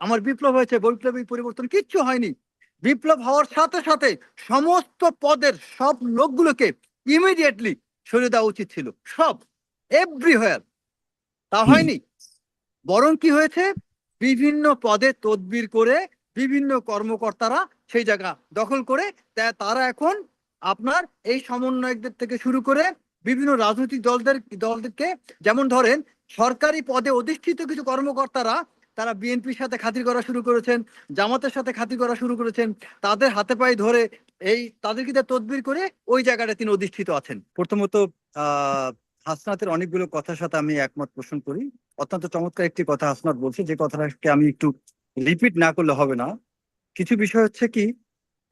আমার বিপ্লব হয়েছে, বৈপ্লবিক পরিবর্তন কিচ্ছু হয়নি। বিপ্লব হওয়ার সাথে সাথে সমস্ত পদের সব লোকগুলোকে ইমিডিয়েটলি সরিয়ে দেওয়া উচিত ছিল, সব, এভরিহোয়ার। তা হয়নি, বরং কি হয়েছে, বিভিন্ন পদে তদবির করে বিভিন্ন কর্মকর্তারা সেই জায়গা দখল করে তারা এখন আপনার এই সমন্বয়কদের থেকে শুরু করে বিভিন্ন রাজনৈতিক দলদেরকে, যেমন ধরেন সরকারি পদে অধিষ্ঠিত কিছু কর্মকর্তারা তারা বিএনপির সাথে খাতির করা শুরু করেছেন, জামাতের সাথে খাতির করা শুরু করেছেন, তাদের হাতে পায়ে ধরে এই তাদেরকে তদবির করে ওই জায়গাটা তিনি অধিষ্ঠিত আছেন। প্রথমত হাসনাতের অনেকগুলো কথার সাথে আমি একমত পোষণ করি। অত্যন্ত চমৎকার একটি কথা হাসনাত বলছে, যে কথাটাকে আমি একটু রিপিট না করলে হবে না। কিছু বিষয় হচ্ছে কি,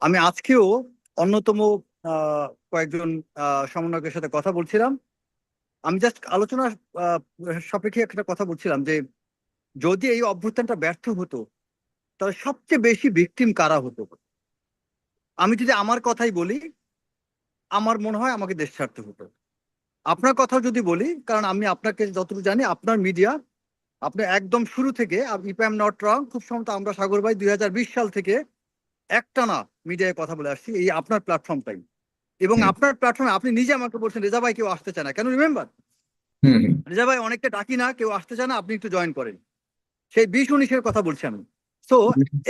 আমি আজকেও অন্যতম কয়েকজন সমন্বয়কের সাথে কথা বলছিলাম। আমি জাস্ট আলোচনা সাপেক্ষে একটা কথা বলছিলাম যে যদি এই অভ্যুত্থানটা ব্যর্থ হতো তাহলে সবচেয়ে বেশি ভিকটিম কারা হতো। আমি যদি আমার কথাই বলি, আমার মনে হয় আমাকে দেশ ছাড়তে হতো। আপনার কথা যদি বলি, কারণ আমি আপনাকে যতটুকু জানি আপনার মিডিয়া, আপনি একদম শুরু থেকে, if I am not wrong, খুব সম্ভবত আমরা সাগর ভাই 2020 সাল থেকে একটানা মিডিয়ায় কথা বলে আসছি, এই আপনার প্ল্যাটফর্মটাই। এবং আপনার প্ল্যাটফর্মে আপনি নিজে আমাকে বলছেন রেজা ভাই কেউ আসতে চায় না কেন, রিমেম্বার রেজা ভাই অনেকটা ডাকি না, কেউ আসতে চায় না, আপনি একটু জয়েন করেন। সেই 2019-এর কথা বলছি আমি। তো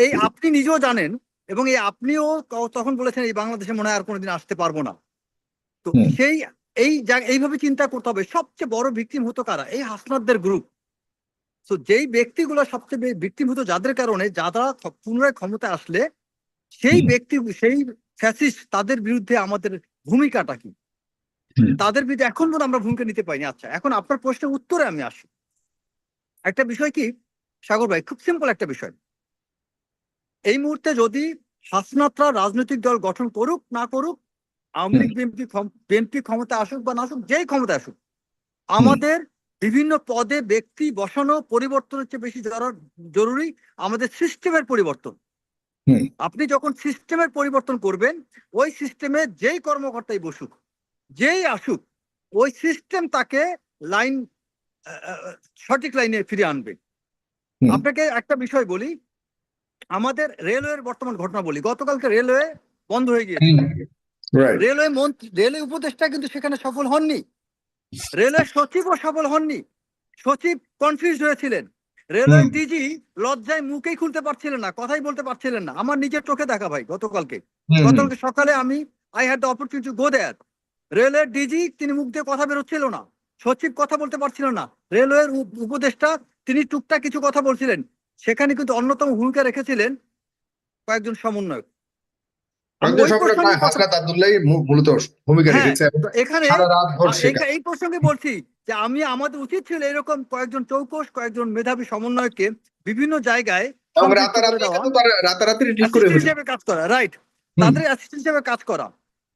এই আপনি নিজেও জানেন, এবং এই আপনিও তখন বলেছেন এই বাংলাদেশে মনে হয় আর কোনোদিন আসতে পারবো না। তো সেই এইভাবে চিন্তা করতে হবে, সবচেয়ে বড় ভিকটিম হতো কারা, এই হাসনাতদের গ্রুপ। তো যেই ব্যক্তিগুলো সবচেয়ে ভিকটিম হতো, যাদের কারণে যারা পুনরায় ক্ষমতায় আসলে সেই ব্যক্তি, সেই ফ্যাসিস্ট, তাদের বিরুদ্ধে আমাদের ভূমিকাটা কি, তাদের বিরুদ্ধে এখন পর্যন্ত আমরা ভূমিকা নিতে পারিনি। আচ্ছা, এখন আপনার প্রশ্নের উত্তরে আমি আসি। একটা বিষয় কি সাগর ভাই, খুব সিম্পল একটা বিষয়, এই মুহূর্তে যদি হাসনাতরা রাজনৈতিক দল গঠন করুক না করুক, আওয়ামী লীগ বিএনপি ক্ষমতা আসুক বা না আসুক, যেই ক্ষমতা আসুক, আমাদের বিভিন্ন পদে ব্যক্তি বসানো পরিবর্তনের চেয়ে বেশি জরুরি আমাদের সিস্টেমের পরিবর্তন। আপনি যখন সিস্টেমের পরিবর্তন করবেন, ওই সিস্টেমে যেই কর্মকর্তাই বসুক, যেই আসুক, ওই সিস্টেম তাকে লাইন, সঠিক লাইনে ফিরে আনবে। আপনাকে একটা বিষয় বলি, আমাদের রেলওয়ের বর্তমান ঘটনা বলি। গতকালকে রেলওয়ে বন্ধ হয়ে গিয়েছে। রেলওয়ে উপদেষ্টা কিন্তু সেখানে সফল হননি, রেলওয়ে সচিবও সফল হননি, সচিব কনফিউজ হয়েছিলেন, রেলওয়ে ডিজি লজ্জায় মুখেই খুলতে পারছিলেন না, কথাই বলতে পারছিলেন না। আমার নিজের চোখে দেখা ভাই, গতকালকে সকালে আমি I had the opportunity go there. Railway DG তিনি মুখ দিয়ে কথা বেরোচ্ছিল না, সচিব কথা বলতে পারছিলেন না, রেলওয়ের উপদেষ্টা তিনি টুকটাক কিছু কথা বলছিলেন। সেখানে কিন্তু অন্যতম ভূমিকা রেখেছিলেন কয়েকজন সমন্বয়ক। এই প্রসঙ্গে বলছি যে আমাদের উচিত ছিল এরকম কয়েকজন চৌকস, কয়েকজন মেধাবী সমন্বয়কে বিভিন্ন জায়গায় হিসেবে কাজ করা, রাইট, তাদের অ্যাসিস্ট্যান্ট হিসেবে কাজ করা।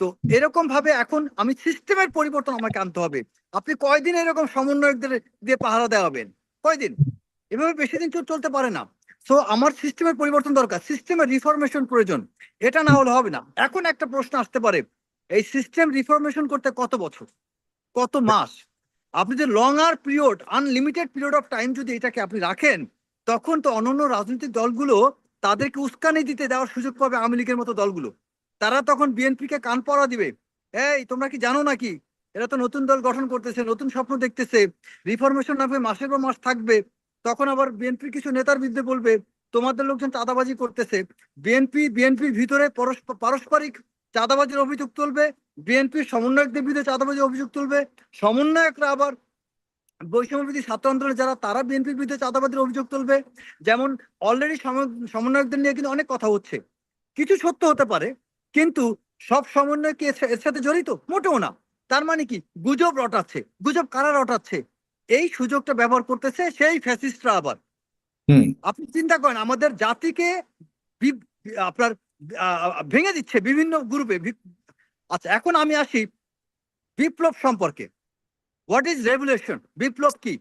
তো এরকম ভাবে এখন আমি সিস্টেমের পরিবর্তন আমাকে আনতে হবে। আপনি কয়দিন এরকম সমন্বয়কদের দিয়ে পাহারা দেওয়াবেন, কয়দিন? এভাবে বেশি দিন চলতে পারে না। সো আমার সিস্টেমের পরিবর্তন দরকার, সিস্টেমের রিফরমেশন প্রয়োজন, এটা না হলে হবে না। এখন একটা প্রশ্ন আসতে পারে, এই সিস্টেম রিফরমেশন করতে কত বছর, কত মাস? আপনি যে লং আর period, unlimited period of time যদি এটাকে আপনি রাখেন, তখন তো অন্যান্য রাজনৈতিক দলগুলো তাদেরকে উস্কানি দিতে দেওয়ার সুযোগ পাবে। আওয়ামী লীগের মতো দলগুলো, তারা তখন বিএনপিকে কান পড়া দিবে, এই তোমরা কি জানো নাকি, এরা তো নতুন দল গঠন করতেছে, নতুন স্বপ্ন দেখতেছে, রিফরমেশন নামে মাসের পর মাস থাকবে। তখন আবার বিএনপির কিছু নেতার বিরুদ্ধে বলবে তোমাদের লোকজন চাঁদাবাজি করতেছে, বিএনপির ভিতরে পারস্পরিক চাঁদাবাজির অভিযোগ তুলবে, বিএনপির সমন্বয়কদের বিরুদ্ধে চাঁদাবাজির অভিযোগ তুলবে, সমন্বয়করা আবার বৈষম্যবিধি ছাত্র আন্দোলনে যারা, তারা বিএনপির বিরুদ্ধে চাঁদাবাজির অভিযোগ তুলবে। যেমন অলরেডি সমন্বয়কদের নিয়ে কিন্তু অনেক কথা হচ্ছে, কিছু সত্য হতে পারে, কিন্তু সব সমন্বয় কি এর সাথে জড়িত? মোটেও না। তার মানে কি, গুজব রটাচ্ছে। গুজব কারা রটাচ্ছে? এই সুযোগটা ব্যবহার করতেছে সেই ফ্যাসিস্টরা। আবার আপনি চিন্তা করেন, আমাদের জাতিকে আপনার ভেঙে দিচ্ছে বিভিন্ন গ্রুপে। আচ্ছা, এখন আমি আসি বিপ্লব সম্পর্কে। What is revolution? বিপ্লব কি?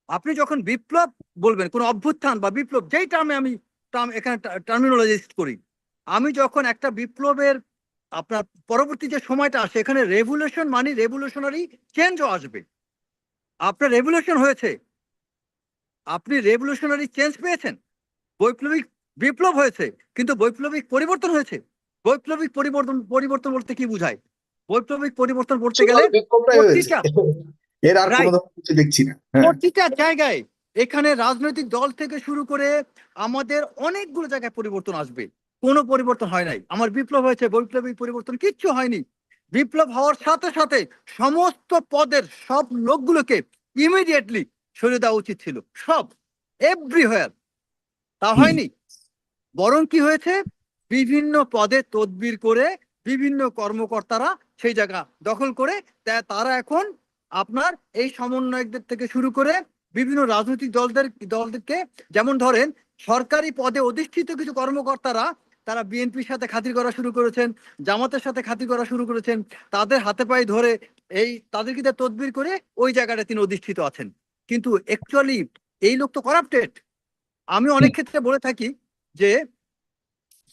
আপনি যখন বিপ্লব বলবেন, কোন অভ্যুত্থান বা বিপ্লব, যেই টার্মে আমি এখানে টার্মিনোলজিস্ট করি, আমি যখন একটা বিপ্লবের আপনার পরবর্তী যে সময়টা আসে, এখানে রেভলিউশন মানে রেভলিউশনারি চেঞ্জও আসবে। আপনার রেভলিউশন হয়েছে, আপনি রেভলিউশনারি চেঞ্জ পেয়েছেন, বৈপ্লবিক বিপ্লব হয়েছে, কিন্তু বৈপ্লবিক পরিবর্তন হয়েছে। বৈপ্লবিক পরিবর্তন পরিবর্তন বলতে কি বোঝায়? বৈপ্লবিক পরিবর্তন করতে গেলে শুধুমাত্র বিক্ষোভটাই হয়েছে, প্রতিটা, এর আর কোনো রাইট, ধরনের কিছু দেখছি না। হ্যাঁ, প্রতিটা জায়গায় এখানে রাজনৈতিক দল থেকে শুরু করে আমাদের অনেকগুলো জায়গায় পরিবর্তন আসবে। কোনো পরিবর্তন হয় নাই। আমার বিপ্লব হয়েছে, বৈপ্লবিক পরিবর্তন কিচ্ছু হয়নি। বিপ্লব হওয়ার সাথে সাথে সমস্ত পদের সব লোকগুলোকে ইমিডিয়েটলি সরিয়ে দেওয়া উচিত ছিল, সব, এভরিহোয়ার। তা হুম, হয়নি। বরং কি হয়েছে, বিভিন্ন পদে তদবির করে বিভিন্ন কর্মকর্তারা সেই জায়গা দখল করে তারা এখন আপনার এই সমন্বয়কদের থেকে শুরু করে বিভিন্ন রাজনৈতিক দলদেরকে, যেমন ধরেন সরকারি পদে অধিষ্ঠিত কিছু কর্মকর্তারা তারা বিএনপির সাথে খাতির করা শুরু করেছেন, জামাতের সাথে খাতির করা শুরু করেছেন, তাদের হাতে পায়ে ধরে এই তাদেরকে তদবির করে ওই জায়গাটা তিনি অধিষ্ঠিত আছেন। কিন্তু অ্যাকচুয়ালি এই লোক তো করাপ্টেড। আমি অনেক হুম, ক্ষেত্রে বলে থাকি যে,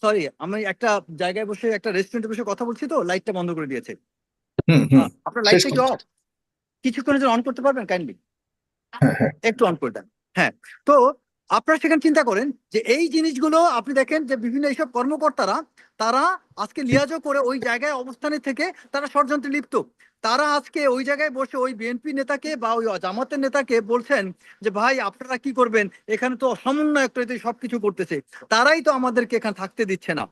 সরি, আমি একটা জায়গায় বসে একটা রেস্টুরেন্টে বসে কথা বলছি, তো লাইটটা বন্ধ করে দিয়েছে। হুম, হুম, আপনার শেষ লাইটটা কি করছি। অফ? কিছুক্ষণের জন্য অন করতে পারবেন কাইন্ডলি? হ্যাঁ, হ্যাঁ, একটু অন করে দেন। হ্যাঁ। তো আপনারা সেখানে চিন্তা করেন যে এই জিনিসগুলো আপনি দেখেন যে বিভিন্ন এইসব কর্মকর্তারা তারা আজকে লিয়াজও করে ওই জায়গায় অবস্থানে থেকে তারা ষড়যন্ত্রে লিপ্ত। তারা আজকে ওই জায়গায় বসে ওই বিএনপি নেতাকে বা ওই জামাতের নেতাকে বলছেন যে ভাই আপনারা কি করবেন, এখানে তো সমন্বয়ক তো সবকিছু করতেছে, তারাই তো আমাদেরকে এখানে থাকতে দিচ্ছে না।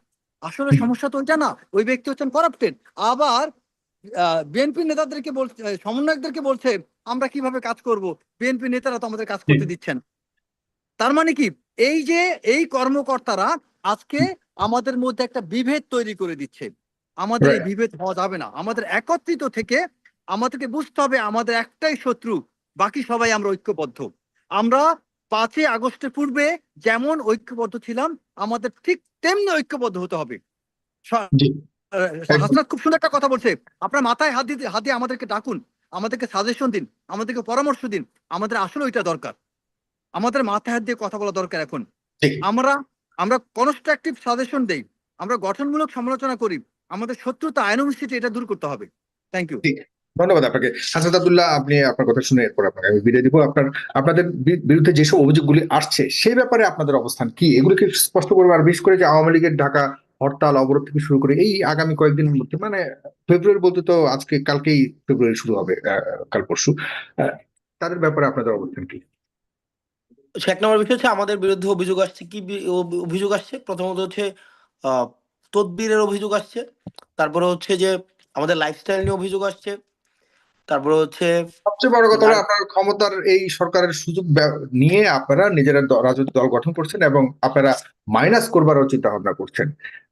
আসলে হুম, সমস্যা তো ওইটা না, ওই ব্যক্তি হচ্ছেন করাপ্টেড। আবার বিএনপি নেতাদেরকে বলছে, সমন্বয়কদেরকে বলছে আমরা কিভাবে কাজ করব, বিএনপি নেতারা তো আমাদের কাজ হুম, করতে দিচ্ছেন। তার মানে কি, এই যে এই কর্মকর্তারা আজকে আমাদের মধ্যে একটা বিভেদ তৈরি করে দিচ্ছে। আমাদের এই right, বিভেদ হওয়া যাবে না, আমাদের একত্রিত থেকে আমাদেরকে বুঝতে হবে আমাদের একটাই শত্রু, বাকি সবাই আমরা ঐক্যবদ্ধ। আমরা 5ই আগস্টের পূর্বে যেমন ঐক্যবদ্ধ ছিলাম, আমাদের ঠিক তেমনি ঐক্যবদ্ধ হতে হবে। জি, একদম। হাসনাত খুব সুন্দর একটা কথা বলছে, আপনার মাথায় হাত দিয়ে আমাদেরকে ডাকুন, আমাদেরকে সাজেশন দিন, আমাদেরকে পরামর্শ দিন। আমাদের আসলে ওইটা দরকার, আমাদের মাথায় হাত দিয়ে কথা বলা দরকার এখন। ঠিক, আমরা আমরা কনস্ট্রাকটিভ সাজেশন দেই, আমরা গঠনমূলক সমালোচনা করি, আমাদের শত্রুতা অ্যানোমিসিটি এটা দূর করতে হবে। Thank you. ঠিক। ধন্যবাদ আপনাকে হাসান আব্দুল্লাহ। আপনি আপনার কথা শুনে এরপর আপনাকে আমি বিদায় দিব। আপনাদের বিরুদ্ধে যেসব অভিযোগগুলি আসছে সেই ব্যাপারে আপনাদের অবস্থান কি, এগুলোকে স্পষ্ট করবো। আর বিশেষ করে যে আওয়ামী লীগের ঢাকা হরতাল অবরোধ থেকে শুরু করে এই আগামী কয়েকদিনের মধ্যে, মানে ফেব্রুয়ারি বলতে তো আজকে কালকেই ফেব্রুয়ারি শুরু হবে, কাল পরশু, আহ, তাদের ব্যাপারে আপনাদের অবস্থান কি? এক নম্বর বিষয় হচ্ছে আমাদের বিরুদ্ধে অভিযোগ আসছে কি অভিযোগ আসছে প্রথমত হচ্ছে আহ তদবিরের অভিযোগ আসছে, তারপরে হচ্ছে যে আমাদের লাইফস্টাইল নিয়ে অভিযোগ আসছে, তারপরে হচ্ছে সবচেয়ে বড় কথা হলো নারী- আপনার ক্ষমতার এই সরকারের সুযোগ নিয়ে আপনারা নিজেরা রাজনৈতিক দল গঠন করছেন এবং আপনারা মাইনাস করবারও চিন্তা ভাবনা করছেন।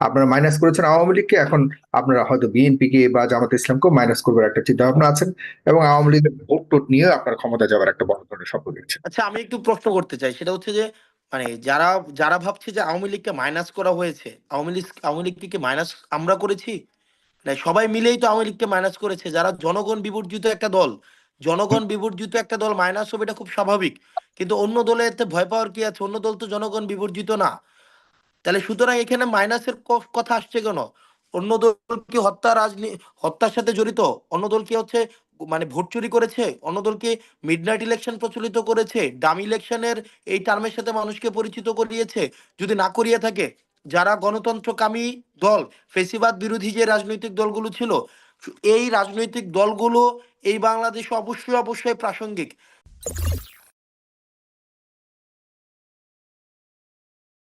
আপনারা মাইনাস করেছেন আওয়ামী লীগকে, এখন আপনারা হয়তো বিএনপি কে বা জামাত ইসলামকেও মাইনাস করবার একটা চিন্তা ভাবনা আছেন, এবং আওয়ামী লীগের ভোট টোট নিয়ে আপনার ক্ষমতা যাওয়ার একটা বড় ধরনের স্বপ্ন দেখছেন। আচ্ছা আমি একটু প্রশ্ন করতে চাই, সেটা হচ্ছে যে মানে যারা যারা ভাবছে যে আওয়ামী লীগকে মাইনাস করা হয়েছে, আওয়ামী লীগকে কি মাইনাস আমরা করেছি? মানে সবাই মিলেই তো আওয়ামী লীগকে মাইনাস করেছে। যারা জনগণ বিবর্জিত একটা দল, জনগণ বিবর্জিত একটা দল মাইনাস হবে, এটা খুব স্বাভাবিক। কিন্তু অন্য দলে এতে ভয় পাওয়ার কি আছে? অন্য দল তো জনগণ বিবর্জিত না। তাহলে সুতরাং এখানে মাইনাসের কথা আসছে কেন? অন্য দল কি হত্যার সাথে জড়িত? অন্য দল কি হচ্ছে মানে ভোট চুরি করেছে? অন্য দল কি মিডনাইট ইলেকশন প্রচলিত করেছে? ডামি ইলেকশনের এই টার্মের সাথে মানুষকে পরিচিত করিয়েছে? যদি না করিয়ে থাকে, যারা গণতন্ত্রকামী দল, ফেসিবাদ বিরোধী যে রাজনৈতিক দলগুলো ছিল, এই রাজনৈতিক দলগুলো এই বাংলাদেশে অবশ্যই অবশ্যই প্রাসঙ্গিক।